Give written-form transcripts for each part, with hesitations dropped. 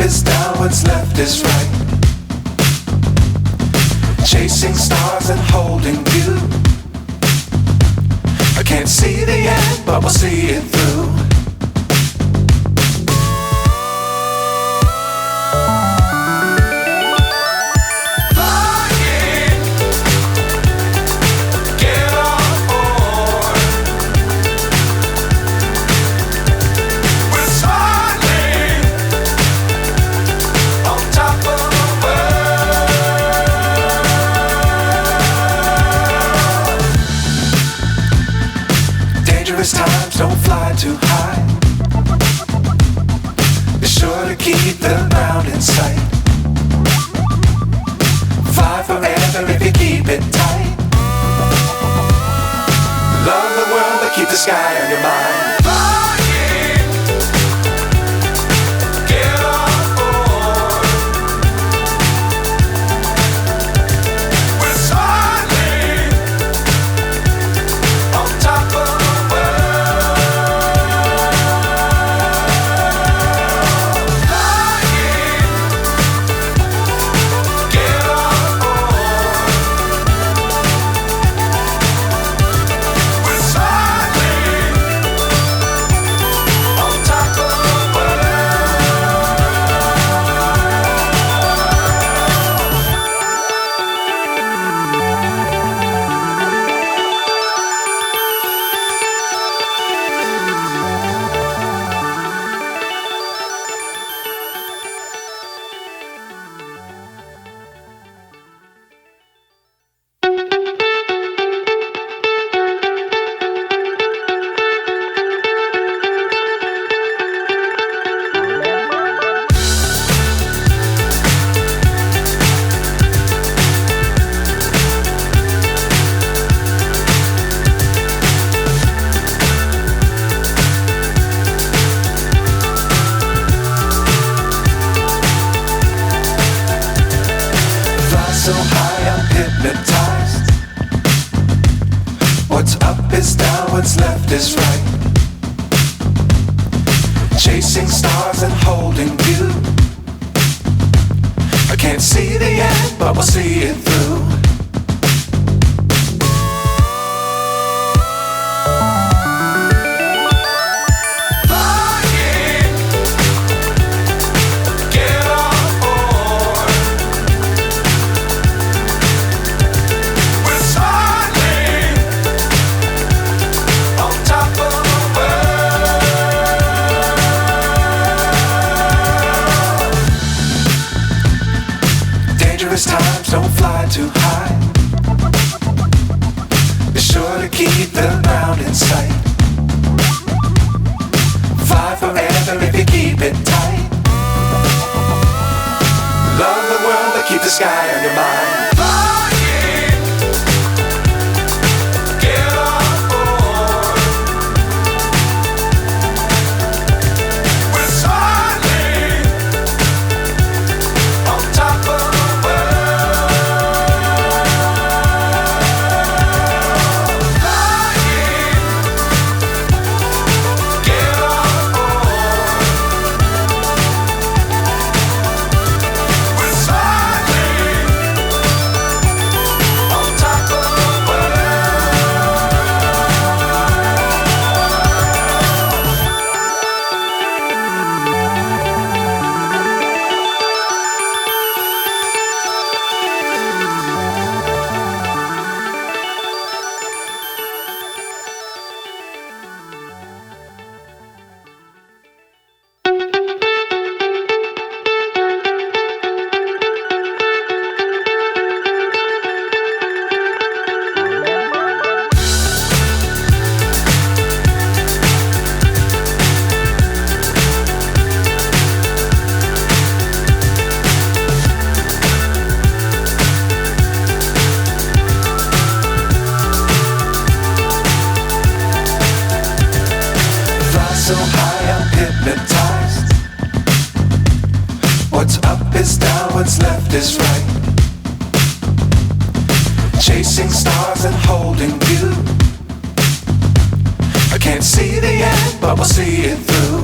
is down, what's left is right. Chasing stars and holding you. I can't see the end, but we'll see it through. Times don't fly too high. Be sure to keep the ground in sight. Fly forever if you keep it tight. Love the world but keep the sky on your mind. So high I'm hypnotized. What's up is down, what's left is right. Chasing stars and holding you. I can't see the end, but we'll see it through. Times don't fly too high. Be sure to keep the ground in sight. Fly forever if you keep it tight. Love the world but keep the sky on your mind. So high I'm hypnotized. What's up is down, what's left is right. Chasing stars and holding you. I can't see the end, but we'll see it through.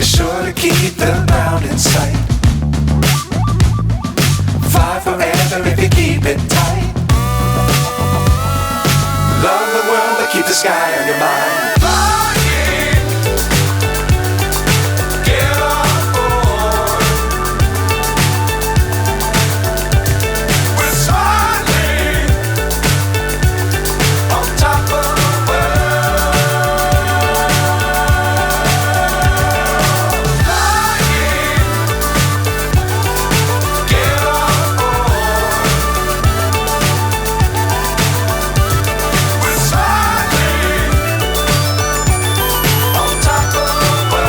sure to keep the ground in sight. Fly forever if you keep it tight. Love the world but keep the sky on your mind. Flying, get on board. We're soaring on top of the world. Flying, get on board. We're soaring on top of the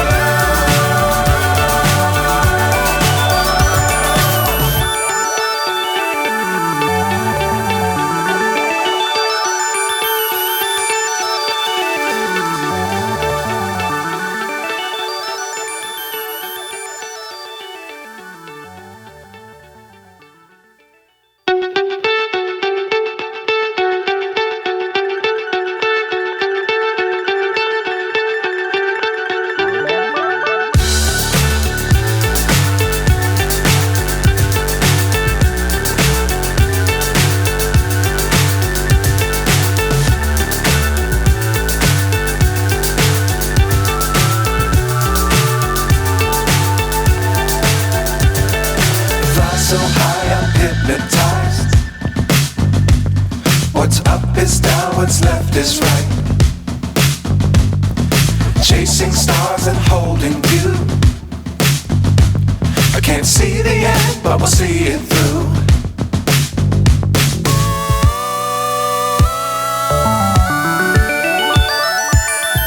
so high I'm hypnotized. What's up is down, what's left is right. Chasing stars and holding you. I can't see the end, but we'll see it through.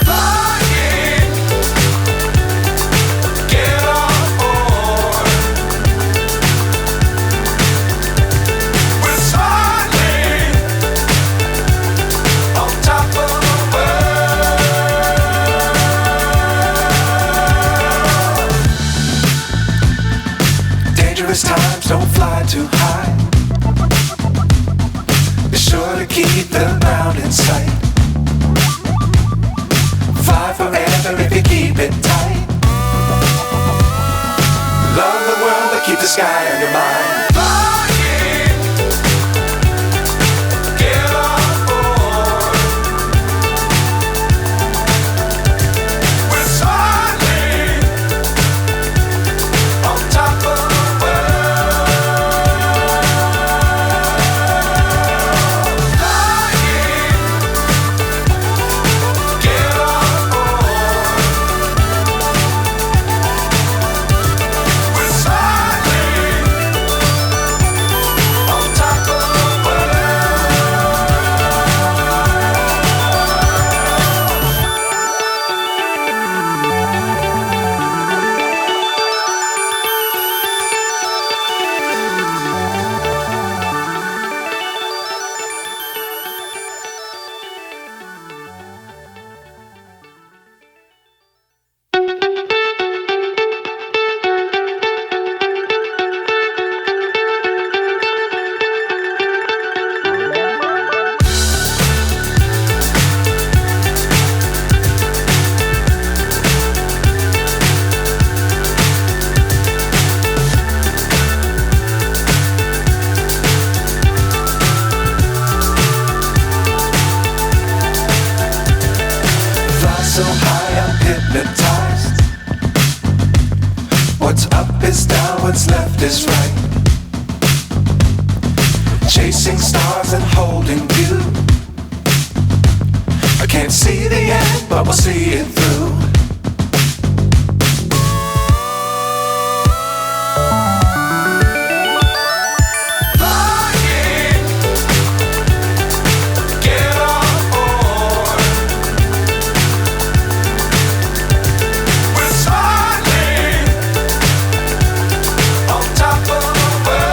Flying, get on board. We're soaring on top of the world. Dangerous times, don't fly too high. Be sure to keep the ground in sight. Fly forever if you keep it tight. Love the world but keep the sky on your mind. Flying, get on board. We're soaring on top of the world. Flying, get on board. We're soaring on top of the Fly so high I'm hypnotized. What's up is down, what's left is right. Chasing stars and holding you. I can't see the end, but we'll see it through. Flying, get on board. We're soaring on top of the world.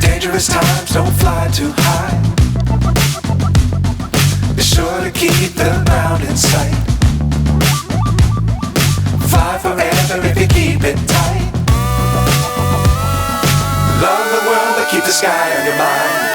Dangerous times, don't fly too high. Be sure to keep the ground in sight. Fly forever if you keep it tight. Love the world but keep the sky on your mind.